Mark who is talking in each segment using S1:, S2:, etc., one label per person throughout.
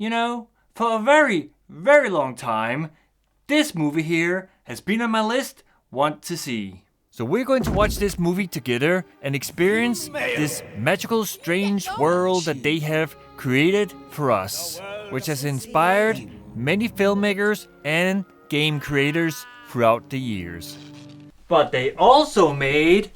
S1: You know, for a very, very long time, this movie here has been on my list, want to see. So we're going to watch this movie together and experience this magical, strange world that they have created for us, which has inspired many filmmakers and game creators throughout the years. But they also made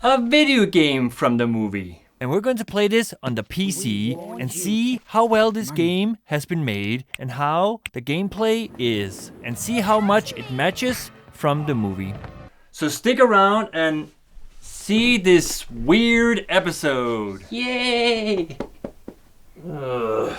S1: a video game from the movie. And we're going to play this on the PC and see how well this game has been made and how the gameplay is, and see how much it matches from the movie. So stick around and see this weird episode. Yay! Ugh.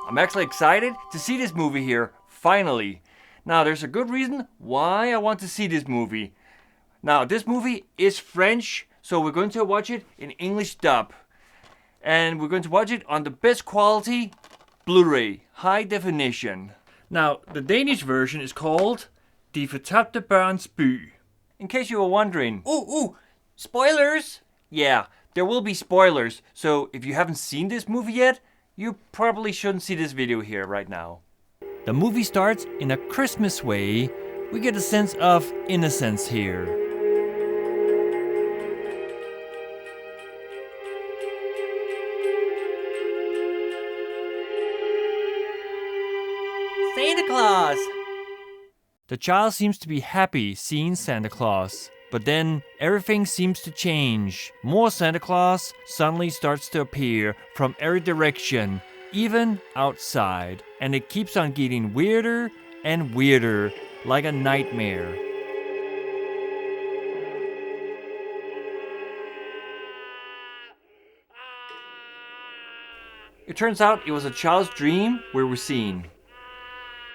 S1: I'm actually excited to see this movie here, finally. Now, there's a good reason why I want to see this movie. Now, this movie is French, so we're going to watch it in English dub. And we're going to watch it on the best quality Blu-ray, high definition. Now, the Danish version is called De Fortabte Børns By. In case you were wondering, ooh, spoilers! Yeah, there will be spoilers, so if you haven't seen this movie yet, you probably shouldn't see this video here right now. The movie starts in a Christmas way. We get a sense of innocence here. Santa Claus! The child seems to be happy seeing Santa Claus. But then everything seems to change. More Santa Claus suddenly starts to appear from every direction, even outside. And it keeps on getting weirder and weirder, like a nightmare. It turns out it was a child's dream we were seeing.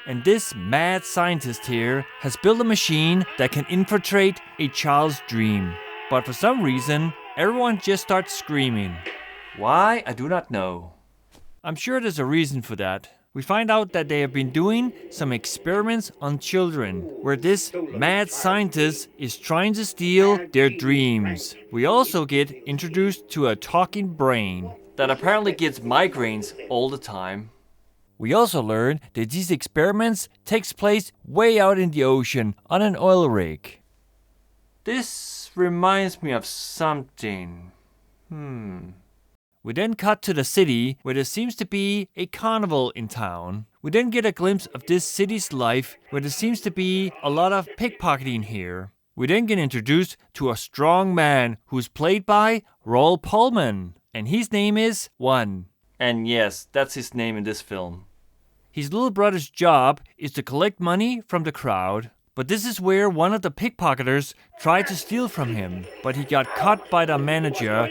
S1: And this mad scientist here has built a machine that can infiltrate a child's dream. But for some reason, everyone just starts screaming. Why? I do not know. I'm sure there's a reason for that. We find out that they have been doing some experiments on children, where this mad scientist is trying to steal their dreams. We also get introduced to a talking brain that apparently gets migraines all the time. We also learn that these experiments takes place way out in the ocean on an oil rig. This reminds me of something. We then cut to the city where there seems to be a carnival in town. We then get a glimpse of this city's life where there seems to be a lot of pickpocketing here. We then get introduced to a strong man who's played by Roel Pullman, and his name is One. And yes, that's his name in this film. His little brother's job is to collect money from the crowd, but this is where one of the pickpocketers tried to steal from him, but he got caught by the manager.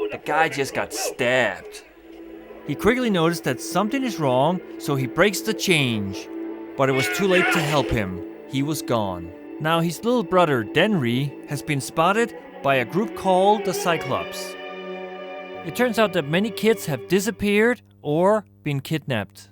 S1: The guy just got stabbed. He quickly noticed that something is wrong, so he breaks the change, but it was too late to help him. He was gone. Now his little brother Denry has been spotted by a group called the Cyclops. It turns out that many kids have disappeared or been kidnapped.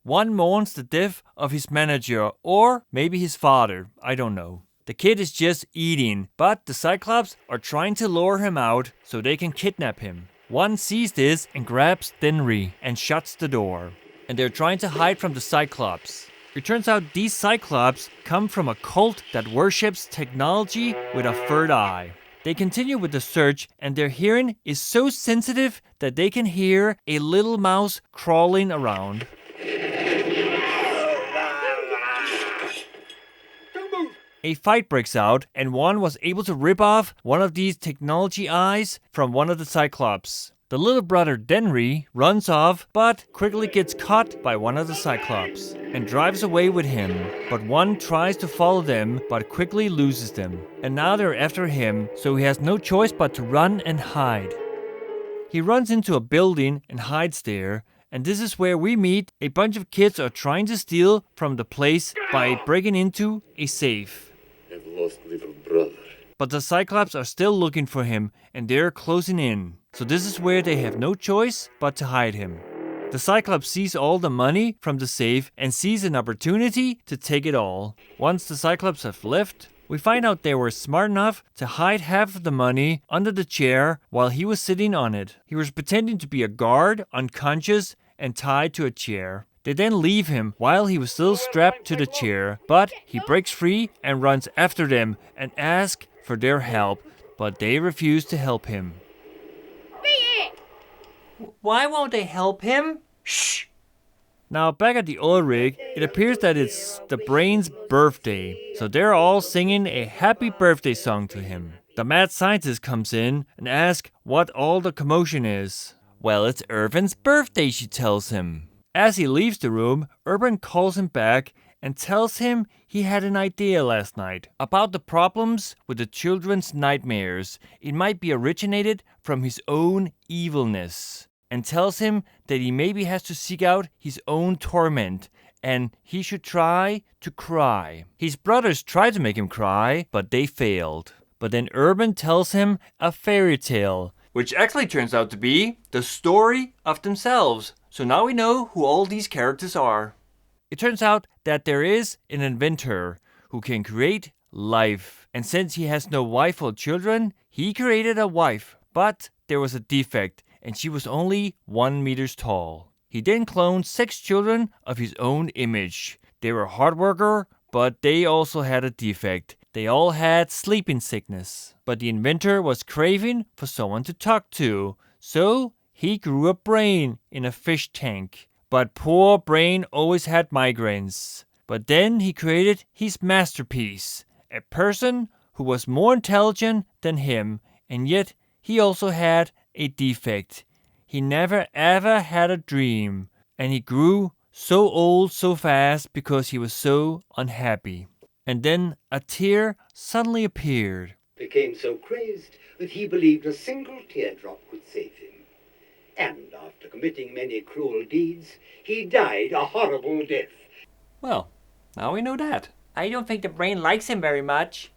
S1: One mourns the death of his manager, or maybe his father, I don't know. The kid is just eating, but the Cyclops are trying to lure him out so they can kidnap him. One sees this and grabs Denry and shuts the door. And they're trying to hide from the Cyclops. It turns out these Cyclops come from a cult that worships technology with a third eye. They continue with the search, and their hearing is so sensitive that they can hear a little mouse crawling around. A fight breaks out, and one was able to rip off one of these technology eyes from one of the Cyclops. The little brother Denry runs off, but quickly gets caught by one of the Cyclops and drives away with him. But one tries to follow them, but quickly loses them. And now they're after him, so he has no choice but to run and hide. He runs into a building and hides there, and this is where we meet a bunch of kids are trying to steal from the place by breaking into a safe.
S2: I've lost little brother.
S1: But the Cyclops are still looking for him, and they're closing in. so this is where they have no choice but to hide him. The Cyclops sees all the money from the safe and sees an opportunity to take it all. Once the Cyclops have left, we find out they were smart enough to hide half of the money under the chair while he was sitting on it. He was pretending to be a guard, unconscious, and tied to a chair. They then leave him while he was still strapped to the chair, but he breaks free and runs after them and asks for their help, but they refuse to help him. Why won't they help him? Shh! Now back at the oil rig, it appears that it's the Brain's birthday, so they're all singing a happy birthday song to him. The mad scientist comes in and asks what all the commotion is. Well, it's Irvin's birthday, she tells him. As he leaves the room, Irvin calls him back and tells him he had an idea last night about the problems with the children's nightmares. It might be originated from his own evilness, and tells him that he maybe has to seek out his own torment and he should try to cry. His brothers tried to make him cry, but they failed. But then Urban tells him a fairy tale, which actually turns out to be the story of themselves. So now we know who all these characters are. It turns out that there is an inventor who can create life. And since he has no wife or children, he created a wife. But there was a defect, and she was only 1 meter tall. He then cloned 6 children of his own image. They were hard worker, but they also had a defect. They all had sleeping sickness. But the inventor was craving for someone to talk to. So he grew a brain in a fish tank. But poor Brain always had migraines. But then he created his masterpiece. A person who was more intelligent than him, and yet he also had a defect. He never ever had a dream, and he grew so old so fast because he was so unhappy. And then a tear suddenly appeared.
S2: Became so crazed that he believed a single teardrop could save him. And after committing many cruel deeds, he died a horrible death.
S1: Well, now we know that. I don't think the Brain likes him very much.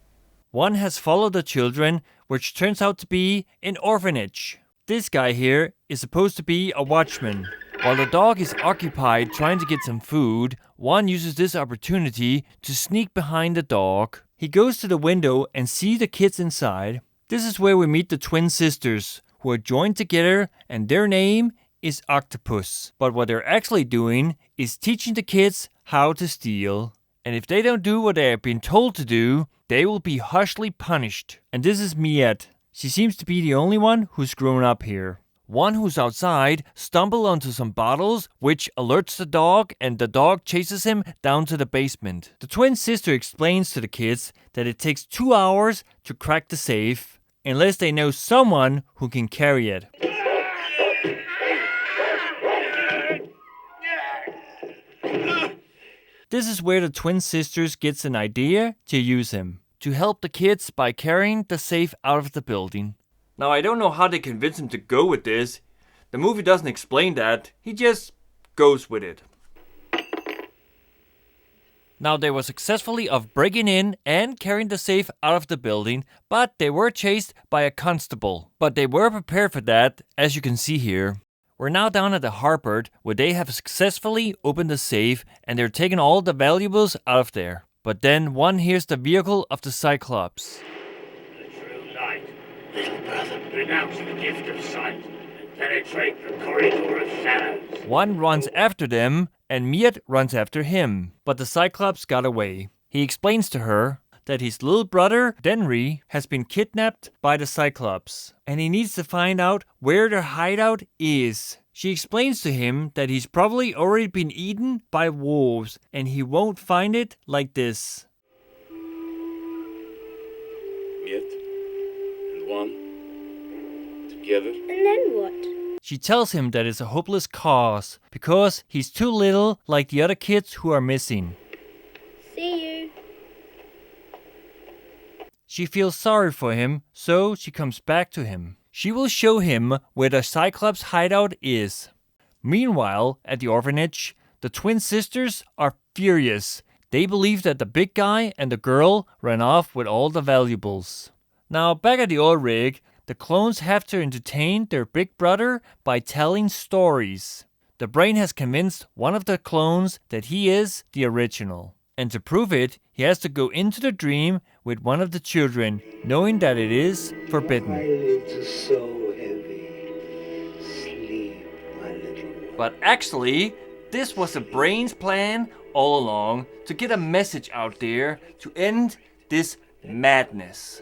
S1: One has followed the children, which turns out to be an orphanage. This guy here is supposed to be a watchman. While the dog is occupied trying to get some food, one uses this opportunity to sneak behind the dog. He goes to the window and sees the kids inside. This is where we meet the twin sisters, who are joined together, and their name is Octopus. But what they're actually doing is teaching the kids how to steal. And if they don't do what they have been told to do, they will be harshly punished. And this is Miette. She seems to be the only one who's grown up here. One who's outside stumbles onto some bottles, which alerts the dog, and the dog chases him down to the basement. The twin sister explains to the kids that it takes 2 hours to crack the safe, unless they know someone who can carry it. This is where the twin sisters gets an idea to use him, to help the kids by carrying the safe out of the building. Now I don't know how they convince him to go with this. The movie doesn't explain that, he just goes with it. Now they were successfully of breaking in and carrying the safe out of the building, but they were chased by a constable. But they were prepared for that, as you can see here. We're now down at the Harpert, where they have successfully opened the safe and they're taking all the valuables out of there. But then one hears the vehicle of the Cyclops.
S3: The true light, little brother, renounce the gift of sight and penetrate the corridor of shadows.
S1: One runs after them, and Miette runs after him, but the Cyclops got away. He explains to her that his little brother, Denry, has been kidnapped by the Cyclops, and he needs to find out where their hideout is. She explains to him that he's probably already been eaten by wolves, and he won't find it like this.
S4: Miette and one together.
S5: And then what?
S1: She tells him that it's a hopeless cause, because he's too little like the other kids who are missing.
S5: See you.
S1: She feels sorry for him, so she comes back to him. She will show him where the Cyclops hideout is. Meanwhile, at the orphanage, the twin sisters are furious. They believe that the big guy and the girl ran off with all the valuables. Now, back at the oil rig, the clones have to entertain their big brother by telling stories. The brain has convinced one of the clones that he is the original. And to prove it, he has to go into the dream with one of the children, knowing that it is
S2: My
S1: forbidden.
S2: lids are so heavy. Sleep, my little one.
S1: But actually, this was the brain's plan all along to get a message out there to end this madness.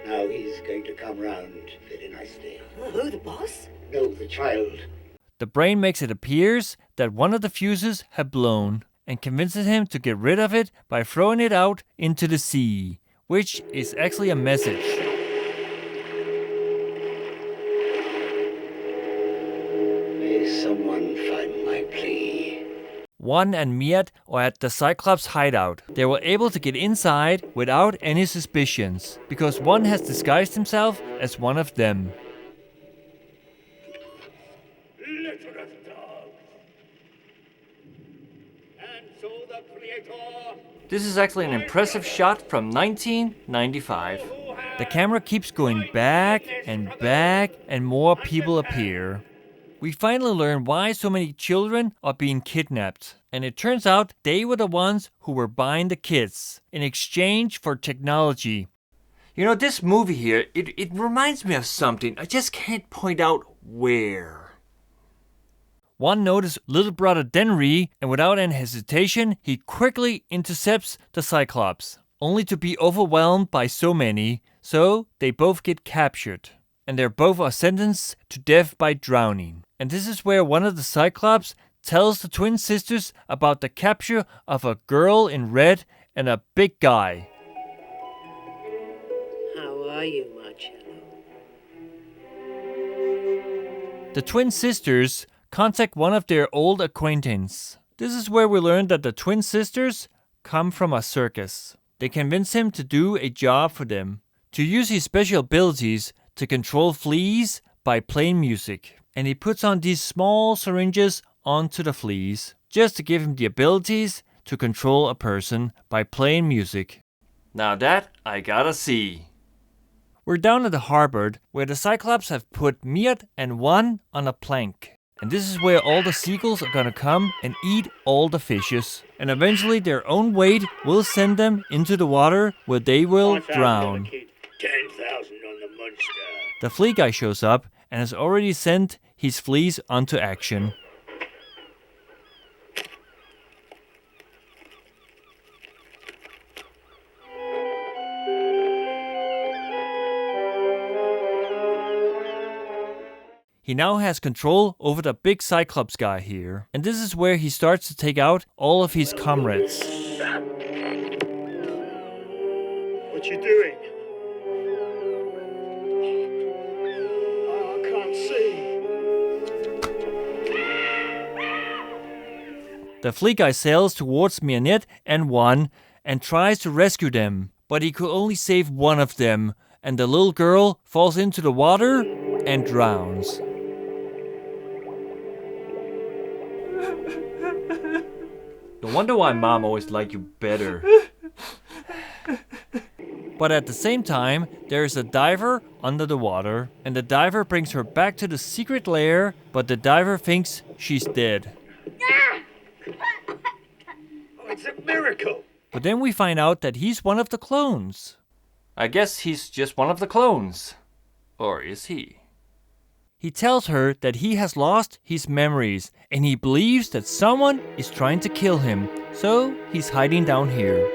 S2: Now he's going to come round very nicely.
S6: Who, the boss?
S2: No, the child.
S1: The brain makes it appears that one of the fuses had blown and convinces him to get rid of it by throwing it out into the sea, which is actually a message.
S2: May someone find my plea.
S1: Juan and Miat are at the Cyclops hideout. They were able to get inside without any suspicions, because one has disguised himself as one of them.
S3: Litter of dogs. And so the Creator.
S1: This is actually an impressive shot from 1995. The camera keeps going back, and more people appear. We finally learn why so many children are being kidnapped. And it turns out they were the ones who were buying the kids in exchange for technology. You know, this movie here, it reminds me of something. I just can't point out where. One noticed little brother Denry, and without any hesitation, he quickly intercepts the Cyclops, only to be overwhelmed by so many, so they both get captured. And they both are sentenced to death by drowning. And this is where one of the Cyclops tells the twin sisters about the capture of a girl in red and a big guy.
S6: How are you, Marcello?
S1: The twin sisters contact one of their old acquaintance. This is where we learn that the twin sisters come from a circus. They convince him to do a job for them, to use his special abilities to control fleas by playing music. And he puts on these small syringes onto the fleas, just to give him the abilities to control a person by playing music. Now that I gotta see. We're down at the harbor where the Cyclops have put Miat and Juan on a plank. And this is where all the seagulls are gonna come and eat all the fishes. And eventually their own weight will send them into the water where they will
S3: 5,000
S1: drown.
S3: on the kid, 10,000 on the monster.
S1: The flea guy shows up and has already sent his fleas onto action. He now has control over the big Cyclops guy here. And this is where he starts to take out all of his comrades.
S3: What you doing? I can't see.
S1: The flea guy sails towards Mianet and Juan and tries to rescue them. But he could only save one of them. And the little girl falls into the water and drowns. No wonder why Mom always liked you better. But at the same time, there is a diver under the water, and the diver brings her back to the secret lair, but the diver thinks she's dead.
S3: Oh, it's a miracle.
S1: But then we find out that he's one of the clones. I guess he's just one of the clones. Or is he? He tells her that he has lost his memories and he believes that someone is trying to kill him, so he's hiding down here.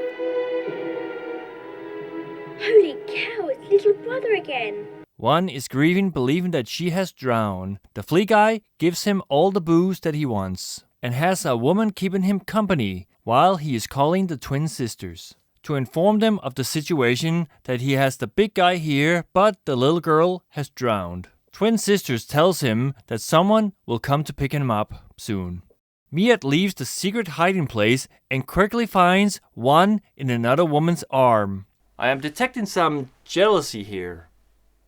S5: Holy cow, it's little brother again.
S1: One is grieving, believing that she has drowned. The flea guy gives him all the booze that he wants and has a woman keeping him company while he is calling the twin sisters to inform them of the situation, that he has the big guy here, but the little girl has drowned. Twin sisters tells him that someone will come to pick him up soon. Miat leaves the secret hiding place and quickly finds Juan in another woman's arm. I am detecting some jealousy here.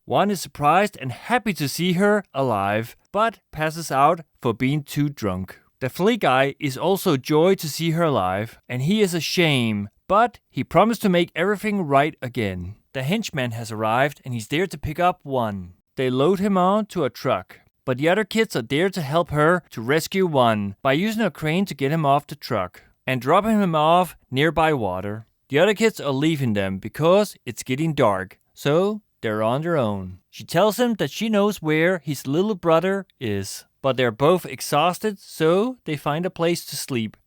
S1: Juan is surprised and happy to see her alive, but passes out for being too drunk. The flea guy is also joyed to see her alive, and he is ashamed, but he promised to make everything right again. The henchman has arrived, and he's there to pick up one. They load him on to a truck, but the other kids are there to help her to rescue one by using a crane to get him off the truck and dropping him off nearby water. The other kids are leaving them because it's getting dark, so they're on their own. She tells him that she knows where his little brother is, but they're both exhausted, so they find a place to sleep.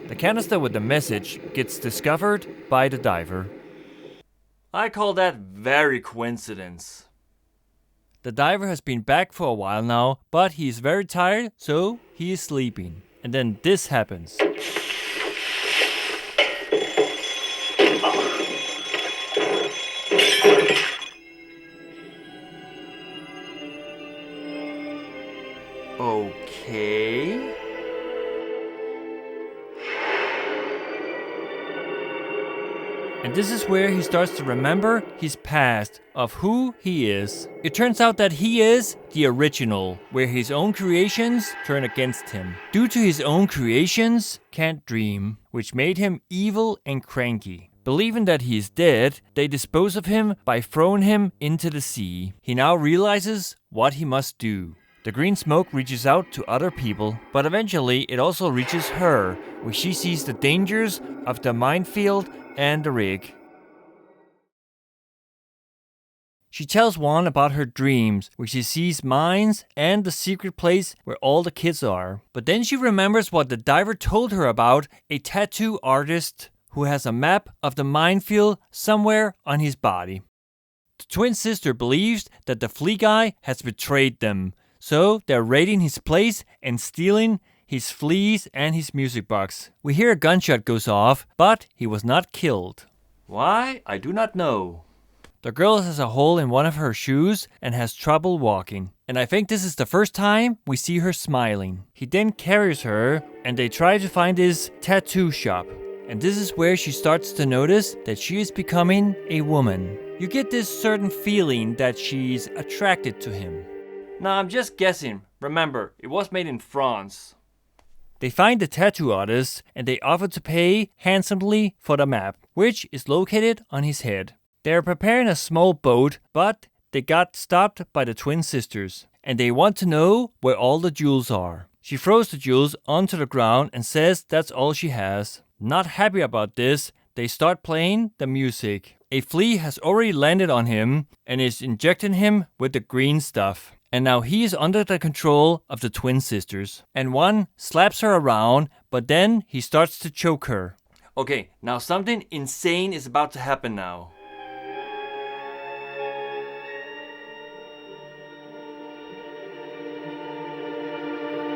S1: The canister with the message gets discovered by the diver. I call that very coincidence. The diver has been back for a while now, but he is very tired, so he is sleeping. And then this happens. Okay. And this is where he starts to remember his past of who he is. It turns out that he is the original, where his own creations turn against him. Due to his own creations, can't dream, which made him evil and cranky. Believing that he is dead, they dispose of him by throwing him into the sea. He now realizes what he must do. The green smoke reaches out to other people, but eventually it also reaches her, where she sees the dangers of the minefield and the rig. She tells Juan about her dreams, where she sees mines and the secret place where all the kids are. But then she remembers what the diver told her about a tattoo artist who has a map of the minefield somewhere on his body. The twin sister believes that the flea guy has betrayed them, so they're raiding his place and stealing his fleas and his music box. We hear a gunshot goes off, but he was not killed. Why? I do not know. The girl has a hole in one of her shoes and has trouble walking. And I think this is the first time we see her smiling. He then carries her and they try to find his tattoo shop. And this is where she starts to notice that she is becoming a woman. You get this certain feeling that she's attracted to him. Nah, I'm just guessing. Remember, it was made in France. They find the tattoo artist and they offer to pay handsomely for the map, which is located on his head. They are preparing a small boat, but they got stopped by the twin sisters, and they want to know where all the jewels are. She throws the jewels onto the ground and says that's all she has. Not happy about this, they start playing the music. A flea has already landed on him and is injecting him with the green stuff. And now he is under the control of the twin sisters. And one slaps her around, but then he starts to choke her. Okay, now something insane is about to happen now.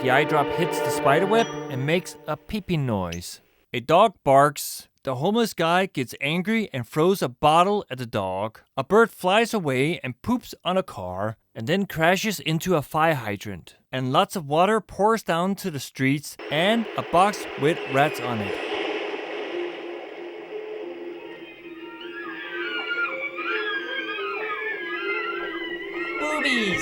S1: The eye drop hits the spiderweb and makes a peeping noise. A dog barks. The homeless guy gets angry and throws a bottle at the dog. A bird flies away and poops on a car and then crashes into a fire hydrant. And lots of water pours down to the streets and a box with rats on it. Boobies!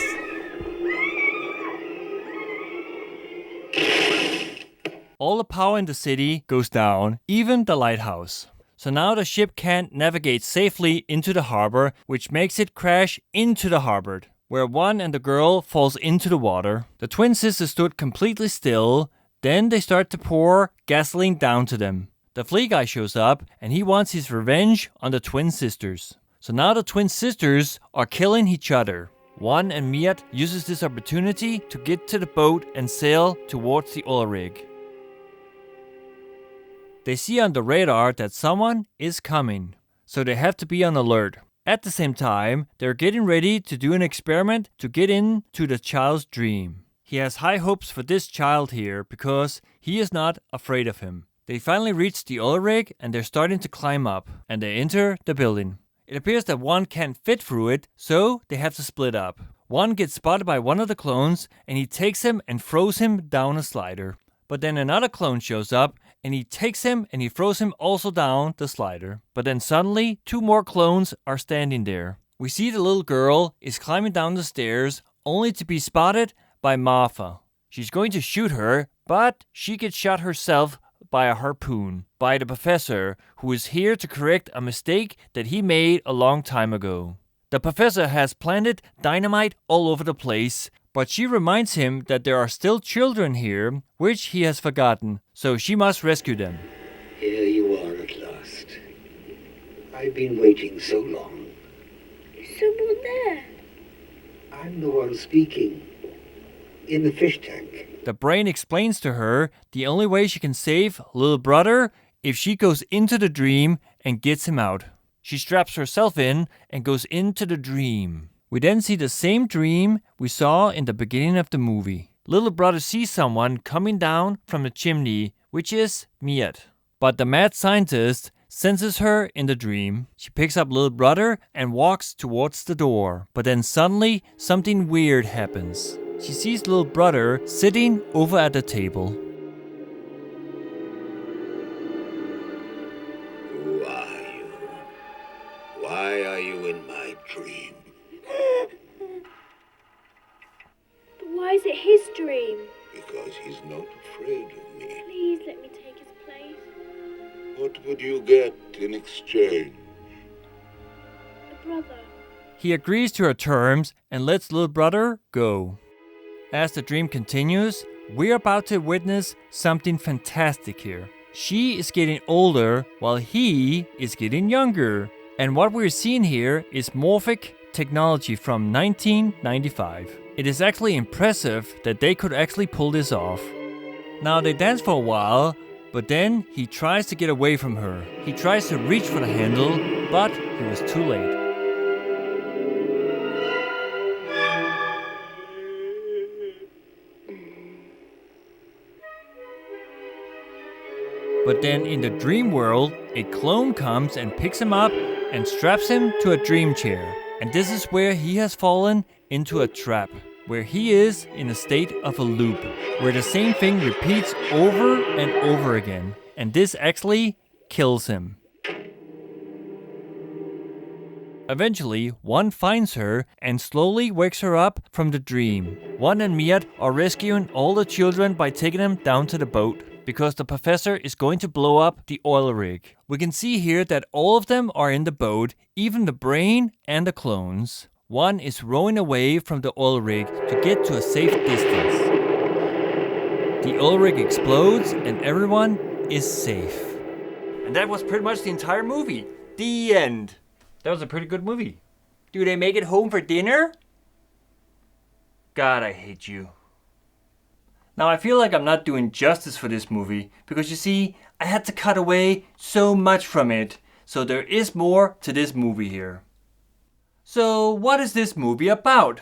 S1: All the power in the city goes down, even the lighthouse. So now the ship can't navigate safely into the harbor, which makes it crash into the harbor, where one and the girl falls into the water. The twin sisters stood completely still, then they start to pour gasoline down to them. The flea guy shows up and he wants his revenge on the twin sisters. So now the twin sisters are killing each other. Juan and Miat uses this opportunity to get to the boat and sail towards the oil rig. They see on the radar that someone is coming, so they have to be on alert. At the same time, they're getting ready to do an experiment to get into the child's dream. He has high hopes for this child here because he is not afraid of him. They finally reach the oil rig and they're starting to climb up, and they enter the building. It appears that one can't fit through it, so they have to split up. One gets spotted by one of the clones and he takes him and throws him down a slider. But then another clone shows up and he takes him and he throws him also down the slider. But then suddenly, two more clones are standing there. We see the little girl is climbing down the stairs only to be spotted by Martha. She's going to shoot her, but she gets shot herself by a harpoon by the professor, who is here to correct a mistake that he made a long time ago. The professor has planted dynamite all over the place, but she reminds him that there are still children here, which he has forgotten, so she must rescue them.
S2: Here you are at last. I've been waiting so long.
S5: Is someone there?
S2: I'm the one speaking. In the fish tank.
S1: The brain explains to her the only way she can save little brother if she goes into the dream and gets him out. She straps herself in and goes into the dream. We then see the same dream we saw in the beginning of the movie. Little brother sees someone coming down from the chimney, which is Miet. But the mad scientist senses her in the dream. She picks up little brother and walks towards the door. But then suddenly something weird happens. She sees little brother sitting over at the table.
S2: Who are you? Why are you in my dream?
S5: But why is it his dream?
S2: Because he's not afraid of me.
S5: Please let me take his place.
S2: What would you get in exchange?
S5: A brother.
S1: He agrees to her terms and lets little brother go. As the dream continues, we're about to witness something fantastic here. She is getting older while he is getting younger. And what we're seeing here is morphic technology from 1995. It is actually impressive that they could actually pull this off. Now they dance for a while, but then he tries to get away from her. He tries to reach for the handle, but he was too late. But then in the dream world, a clone comes and picks him up and straps him to a dream chair. And this is where he has fallen into a trap, where he is in a state of a loop, where the same thing repeats over and over again. And this actually kills him. Eventually, one finds her and slowly wakes her up from the dream. One and Miet are rescuing all the children by taking them down to the boat, because the professor is going to blow up the oil rig. We can see here that all of them are in the boat, even the brain and the clones. One is rowing away from the oil rig to get to a safe distance. The oil rig explodes and everyone is safe. And that was pretty much the entire movie. The end. That was a pretty good movie. Do they make it home for dinner? God, I hate you. Now I feel like I'm not doing justice for this movie, because you see, I had to cut away so much from it, so there is more to this movie here. So what is this movie about?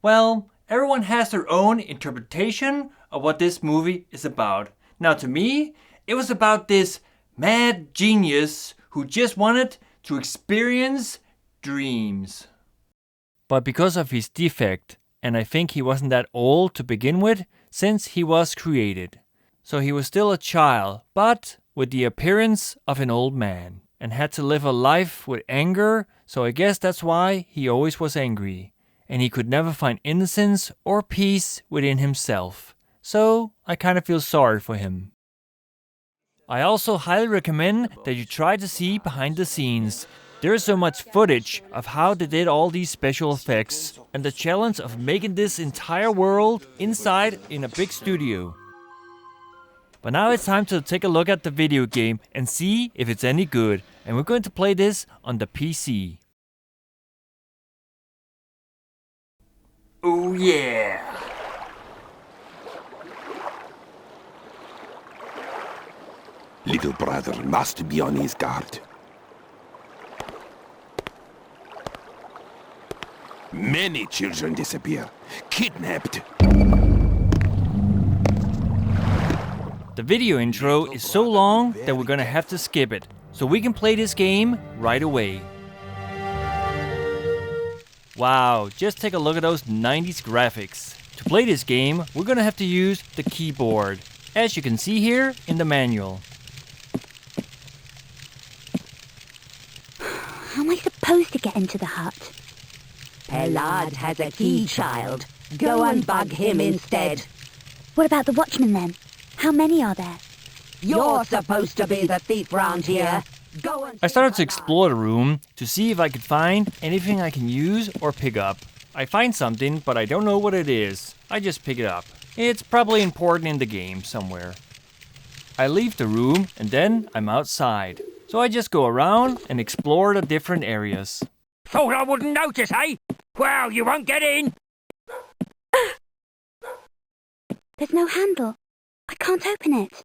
S1: Well, everyone has their own interpretation of what this movie is about. Now to me, it was about this mad genius who just wanted to experience dreams. But because of his defect, and I think he wasn't that old to begin with, since he was created. So he was still a child, but with the appearance of an old man, and had to live a life with anger, so I guess that's why he always was angry. And he could never find innocence or peace within himself. So I kind of feel sorry for him. I also highly recommend that you try to see behind the scenes. There is so much footage of how they did all these special effects and the challenge of making this entire world inside in a big studio. But now it's time to take a look at the video game and see if it's any good. And we're going to play this on the PC. Oh yeah!
S7: Little brother must be on his guard. Many children disappear, kidnapped.
S1: The video intro is so long that we're gonna have to skip it, so we can play this game right away. Wow, just take a look at those 90s graphics. To play this game, we're gonna have to use the keyboard, as you can see here in the manual.
S8: How am I supposed to get into the hut?
S9: Pelad has a key, child. Go and bug him instead.
S8: What about the watchmen then? How many are there?
S6: You're supposed to be the thief round here. Go and
S1: I started to explore the room to see if I could find anything I can use or pick up. I find something, but I don't know what it is. I just pick it up. It's probably important in the game somewhere. I leave the room and then I'm outside. So I just go around and explore the different areas.
S3: Thought I wouldn't notice, eh? Well, you won't get in.
S8: There's no handle. I can't open it.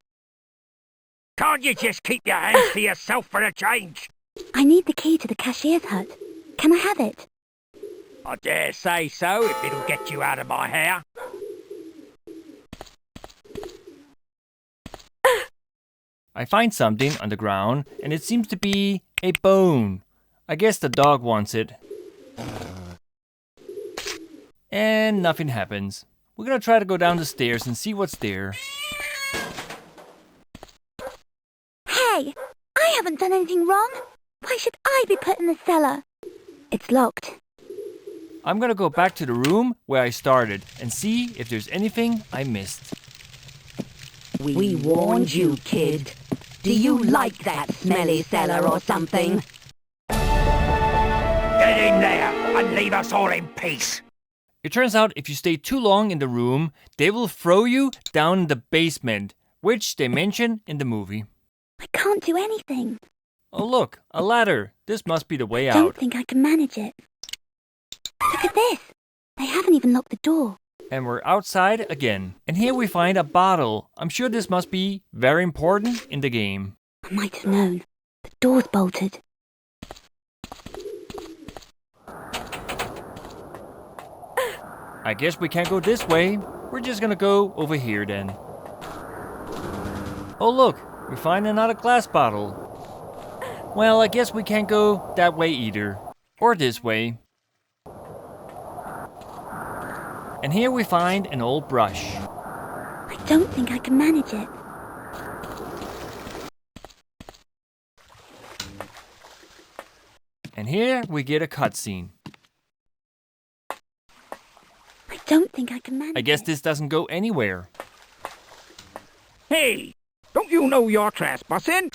S3: Can't you just keep your hands to yourself for a change?
S8: I need the key to the cashier's hut. Can I have it?
S3: I dare say so, if it'll get you out of my hair.
S1: I find something on the ground and it seems to be a bone. I guess the dog wants it. And nothing happens. We're gonna try to go down the stairs and see what's there.
S8: Hey! I haven't done anything wrong. Why should I be put in the cellar? It's locked.
S1: I'm gonna go back to the room where I started and see if there's anything I missed.
S6: We warned you, kid. Do you like that smelly cellar or something?
S3: Get in there and leave us all in peace.
S1: It turns out if you stay too long in the room, they will throw you down in the basement, which they mention in the movie.
S8: I can't do anything.
S1: Oh look, a ladder. This must be the way
S8: I don't
S1: out.
S8: think I can manage it. Look at this. They haven't even locked the door.
S1: And we're outside again. And here we find a bottle. I'm sure this must be very important in the game.
S8: I might have known. The door's bolted.
S1: I guess we can't go this way. We're just gonna go over here then. Oh look, we find another glass bottle. Well, I guess we can't go that way either. Or this way. And here we find an old brush.
S8: I don't think I can manage it.
S1: And here we get a cutscene.
S8: I don't think I can manage it.
S1: I guess this doesn't go anywhere.
S3: Hey, don't you know you're trespassing?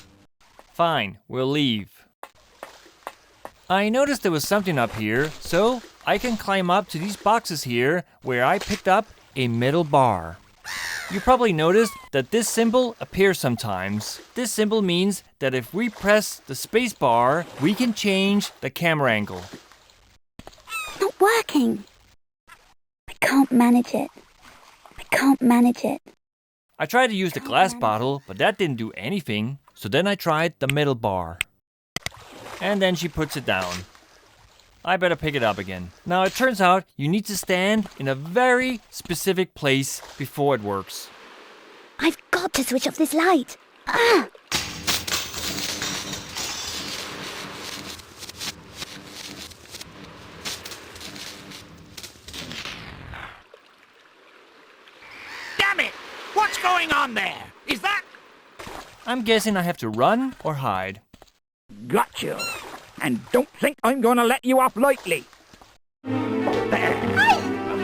S1: Fine, we'll leave. I noticed there was something up here, so I can climb up to these boxes here where I picked up a metal bar. You probably noticed that this symbol appears sometimes. This symbol means that if we press the space bar, we can change the camera angle.
S8: It's not working. I can't manage it. I can't manage it.
S1: I tried to use the glass bottle, but that didn't do anything. So then I tried the metal bar. And then she puts it down. I better pick it up again. Now it turns out you need to stand in a very specific place before it works.
S8: I've got to switch off this light. Ah!
S3: Damn it! What's going on there? Is that...
S1: I'm guessing I have to run or hide.
S3: Got you. And don't think I'm gonna let you off lightly. There.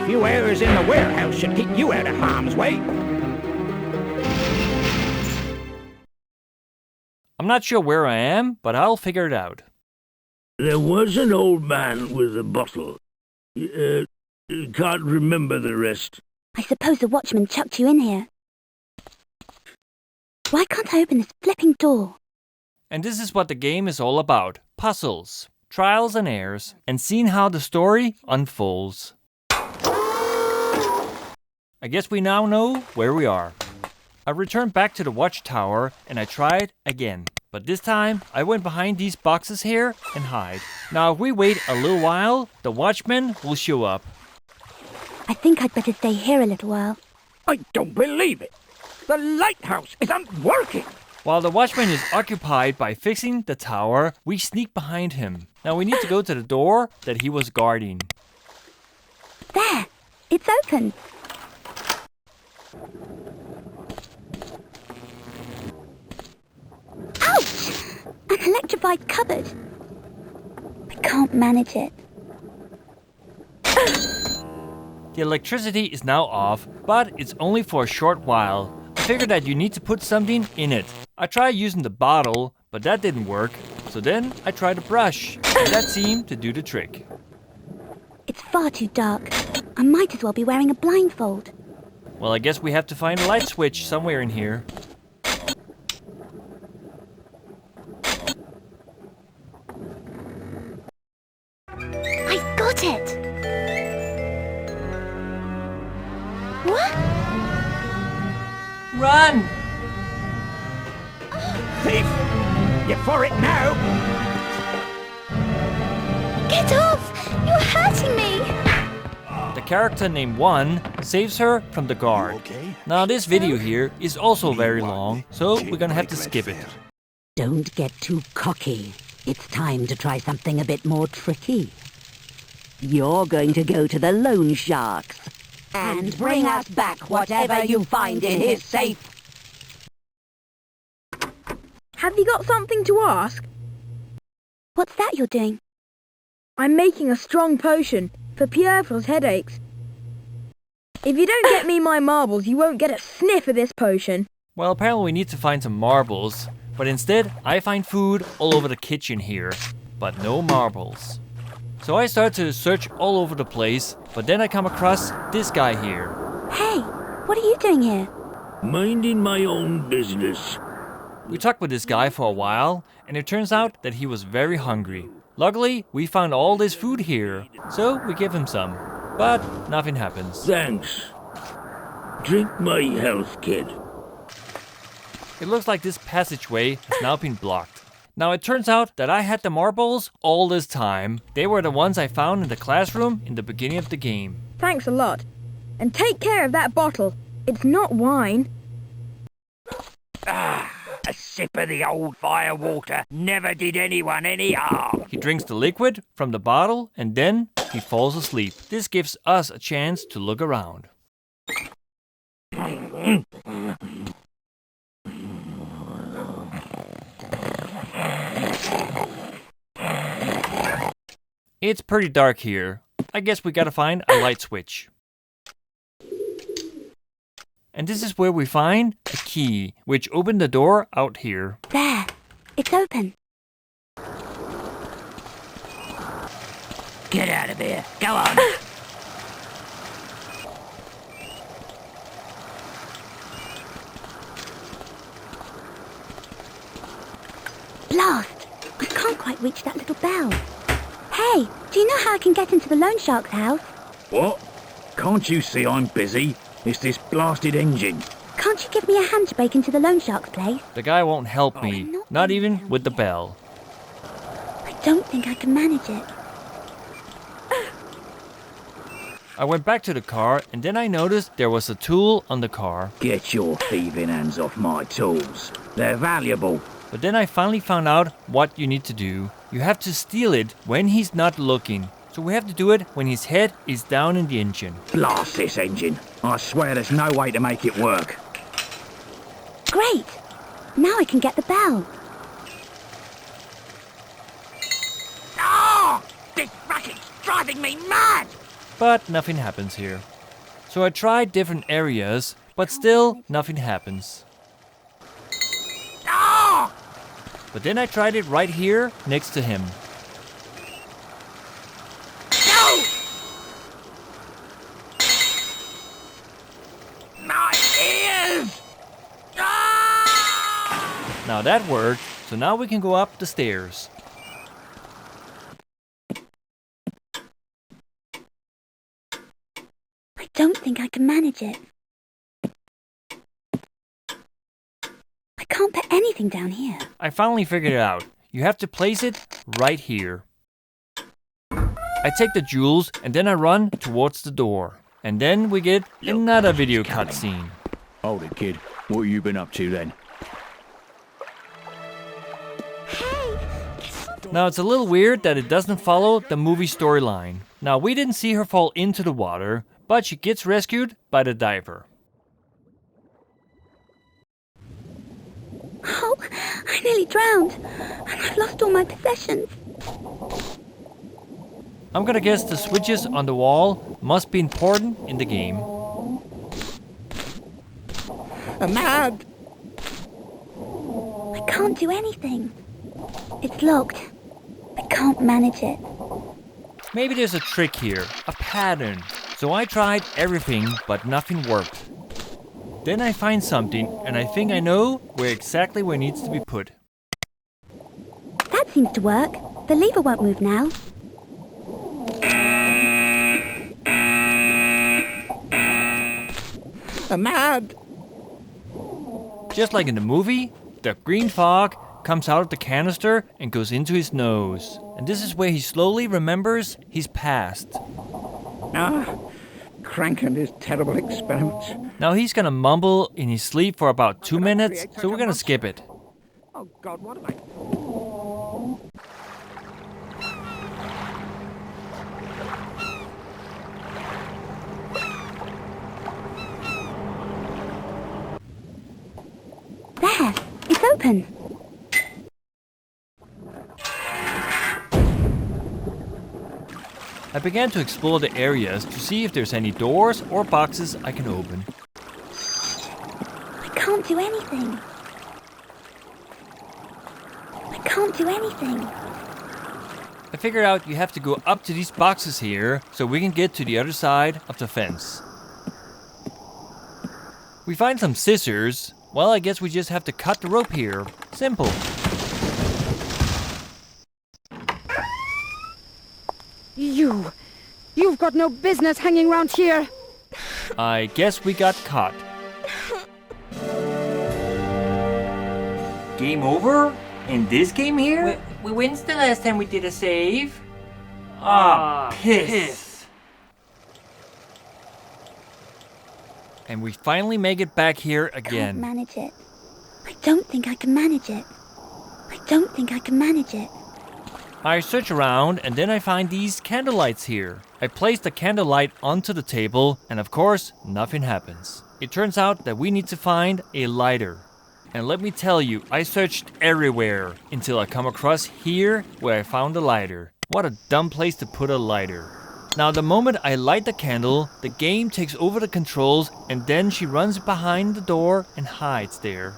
S3: A few hours in the warehouse should keep you out of harm's way.
S1: I'm not sure where I am, but I'll figure it out.
S9: There was an old man with a bottle. Can't remember the rest.
S8: I suppose the watchman chucked you in here. Why can't I open this flipping door?
S1: And this is what the game is all about. Puzzles, trials and errors, and seeing how the story unfolds. I guess we now know where we are. I returned back to the watchtower and I tried again. But this time, I went behind these boxes here and hide. Now if we wait a little while, the watchman will show up.
S8: I think I'd better stay here a little while.
S3: I don't believe it. The lighthouse isn't working.
S1: While the watchman is occupied by fixing the tower, we sneak behind him. Now we need to go to the door that he was guarding.
S8: There! It's open! Ouch! An electrified cupboard. I can't manage it.
S1: The electricity is now off, but it's only for a short while. I figured that you need to put something in it. I tried using the bottle, but that didn't work. So then I tried a brush, and that seemed to do the trick.
S8: It's far too dark. I might as well be wearing a blindfold.
S1: Well, I guess we have to find a light switch somewhere in here.
S8: I've got it! What?
S1: Run!
S3: Thief! You're for it now!
S8: Get off! You're hurting me!
S1: The character named One saves her from the guard.
S7: Okay?
S1: Now this video here is also very long, so we're gonna have to skip it.
S6: Don't get too cocky. It's time to try something a bit more tricky. You're going to go to the loan sharks and bring us back whatever you find in his safe.
S10: Have you got something to ask?
S8: What's that you're doing?
S10: I'm making a strong potion for Pierre's headaches. If you don't get me my marbles, you won't get a sniff of this potion.
S1: Well, apparently we need to find some marbles, but instead I find food all over the kitchen here, but no marbles. So I start to search all over the place, but then I come across this guy here.
S8: Hey, what are you doing here?
S9: Minding my own business.
S1: We talked with this guy for a while, and it turns out that he was very hungry. Luckily, we found all this food here, so we give him some. But nothing happens.
S9: Thanks. Drink my health, kid.
S1: It looks like this passageway has now been blocked. Now it turns out that I had the marbles all this time. They were the ones I found in the classroom in the beginning of the game.
S10: Thanks a lot. And take care of that bottle. It's not wine.
S3: A sip of the old fire water never did anyone any harm.
S1: He drinks the liquid from the bottle and then he falls asleep. This gives us a chance to look around. It's pretty dark here. I guess we gotta find a light switch. And this is where we find a key, which opened the door out here.
S8: There. It's open.
S3: Get out of here. Go on.
S8: Blast! I can't quite reach that little bell. Hey, do you know how I can get into the loan shark's house?
S3: What? Can't you see I'm busy? It's this blasted engine.
S8: Can't you give me a hand to break into the loan shark's place?
S1: The guy won't help me, not even with the bell.
S8: I don't think I can manage it.
S1: I went back to the car and then I noticed there was a tool on the car.
S3: Get your thieving hands off my tools. They're valuable.
S1: But then I finally found out what you need to do. You have to steal it when he's not looking. So we have to do it when his head is down in the engine.
S3: Blast this engine. I swear there's no way to make it work.
S8: Great! Now I can get the bell.
S3: Ah! This racket's driving me mad!
S1: But nothing happens here. So I tried different areas, but still nothing happens.
S3: Ah!
S1: But then I tried it right here next to him.
S3: No! My ears! Ah!
S1: Now that worked, so now we can go up the stairs.
S8: I don't think I can manage it. I can't put anything down here.
S1: I finally figured it out. You have to place it right here. I take the jewels and then I run towards the door. And then we get another video cutscene.
S11: Hold it, kid. What you been up to then?
S1: Now it's a little weird that it doesn't follow the movie storyline. Now we didn't see her fall into the water, but she gets rescued by the diver.
S8: Oh, I nearly drowned. And I've lost all my possessions.
S1: I'm gonna guess the switches on the wall must be important in the game.
S3: I'm mad!
S8: I can't do anything. It's locked. I can't manage it.
S1: Maybe there's a trick here, a pattern. So I tried everything, but nothing worked. Then I find something, and I think I know where exactly it needs to be put.
S8: That seems to work. The lever won't move now.
S3: I'm mad!
S1: Just like in the movie, the green fog comes out of the canister and goes into his nose. And this is where he slowly remembers his past.
S3: Crank and his terrible experiments.
S1: Now he's gonna mumble in his sleep for about 2 minutes, so we're gonna skip it.
S3: Oh God, what am I...
S8: There! It's open!
S1: I began to explore the areas to see if there's any doors or boxes I can open.
S8: I can't do anything. I can't do anything.
S1: I figured out you have to go up to these boxes here so we can get to the other side of the fence. We find some scissors. Well, I guess we just have to cut the rope here. Simple.
S12: You've got no business hanging around here.
S1: I guess we got caught. Game over? In this game here? We went the last time we did a save. Piss. And we finally make it back here
S8: I can't
S1: again.
S8: manage it. I don't think I can manage it. I don't think I can manage it.
S1: I search around and then I find these candlelights here. I place the candlelight onto the table and of course, nothing happens. It turns out that we need to find a lighter. And let me tell you, I searched everywhere until I come across here where I found a lighter. What a dumb place to put a lighter. Now the moment I light the candle, the game takes over the controls and then she runs behind the door and hides there.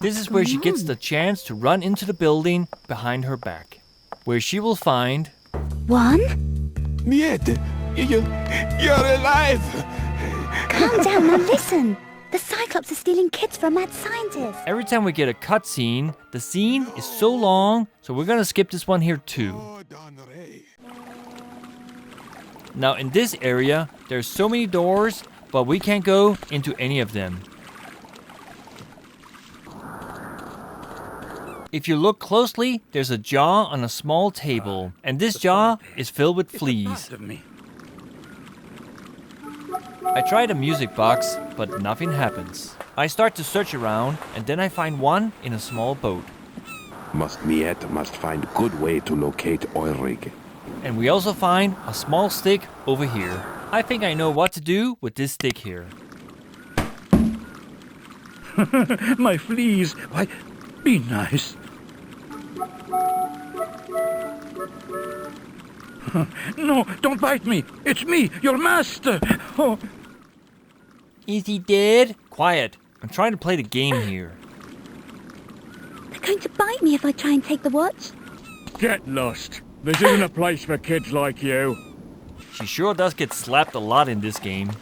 S1: This is where she gets the chance to run into the building behind her back, where she will find...
S8: One?
S7: Niet, you're alive!
S8: Calm down, now listen. The Cyclops are stealing kids from a mad scientist.
S1: Every time we get a cutscene, the scene is so long, so we're gonna skip this one here too. Now in this area, there's so many doors, but we can't go into any of them. If you look closely, there's a jar on a small table, and this jar is filled with fleas. I try the music box, but nothing happens. I start to search around, and then I find one in a small boat.
S7: Must find good way to locate oil rig.
S1: And we also find a small stick over here. I think I know what to do with this stick here.
S3: My fleas! Why, be nice. No, don't bite me! It's me, your master! Oh.
S1: Is he dead? Quiet. I'm trying to play the game here.
S8: They're going to bite me if I try and take the watch.
S3: Get lost. This isn't a place for kids like you.
S1: She sure does get slapped a lot in this game.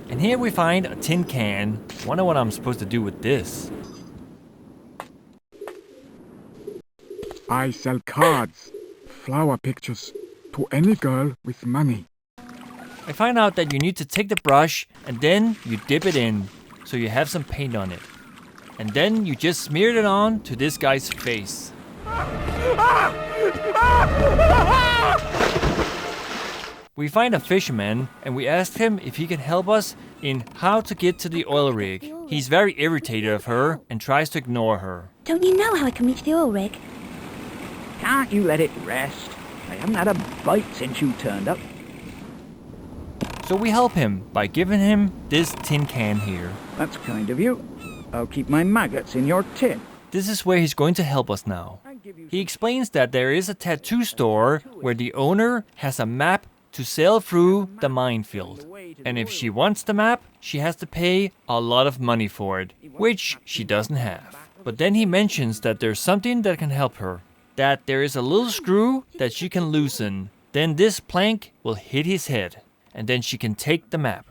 S1: And here we find a tin can. Wonder what I'm supposed to do with this.
S13: I sell cards, flower pictures, to any girl with money.
S1: I find out that you need to take the brush and then you dip it in so you have some paint on it. And then you just smear it on to this guy's face. We find a fisherman and we ask him if he can help us in how to get to the oil rig. He's very irritated of her and tries to ignore her.
S8: Don't you know how I can reach the oil rig?
S3: Can't you let it rest? I haven't had a bite since you turned up.
S1: So we help him by giving him this tin can here.
S3: That's kind of you. I'll keep my maggots in your tin.
S1: This is where he's going to help us now.
S3: And give
S1: He explains that there is a tattoo store where the owner has a map to sail through the minefield. And if she wants the map, she has to pay a lot of money for it, which she doesn't have. But then he mentions that there's something that can help her. That there is a little screw that she can loosen. Then this plank will hit his head. And then she can take the map.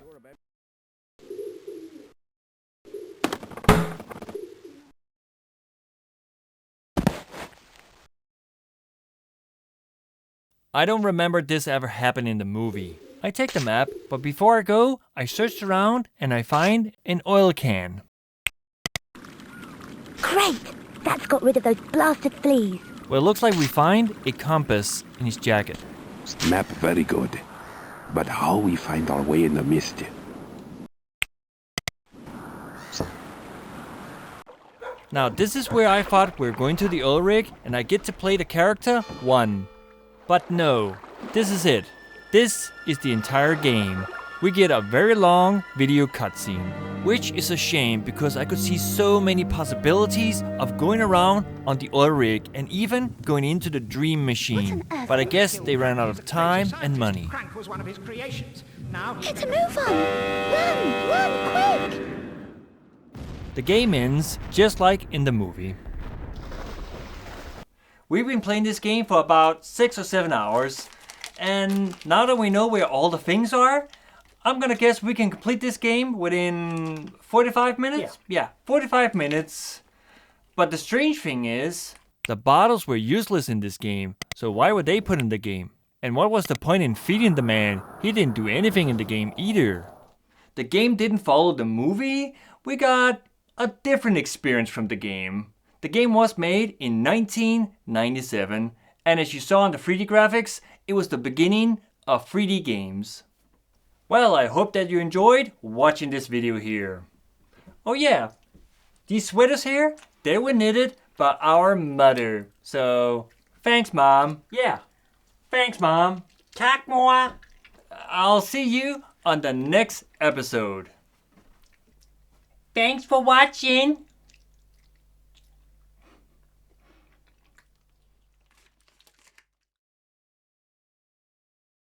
S1: I don't remember this ever happened in the movie. I take the map, but before I go, I searched around and I find an oil can.
S8: Great! That's got rid of those blasted fleas.
S1: Well, it looks like we find a compass in his jacket.
S7: Map very good. But how we find our way in the mist?
S1: Now, this is where I thought we were going to the oil rig and I get to play the character 1. But no, this is it. This is the entire game. We get a very long video cutscene, which is a shame because I could see so many possibilities of going around on the oil rig and even going into the dream machine. But I guess they ran out of time and money.
S3: Crank was one of his creations. Now
S8: It's a move on! Run! Quick!
S1: The game ends just like in the movie. We've been playing this game for about 6 or 7 hours, and now that we know where all the things are, I'm gonna guess we can complete this game within 45 minutes? Yeah, 45 minutes. But the strange thing is, the bottles were useless in this game, so why were they put in the game? And what was the point in feeding the man? He didn't do anything in the game either. The game didn't follow the movie. We got a different experience from the game. The game was made in 1997, and as you saw in the 3D graphics, it was the beginning of 3D games. Well, I hope that you enjoyed watching this video here. Oh yeah, these sweaters here, they were knitted by our mother. So, thanks Mom. Yeah, thanks Mom. Tack more. I'll see you on the next episode. Thanks for watching.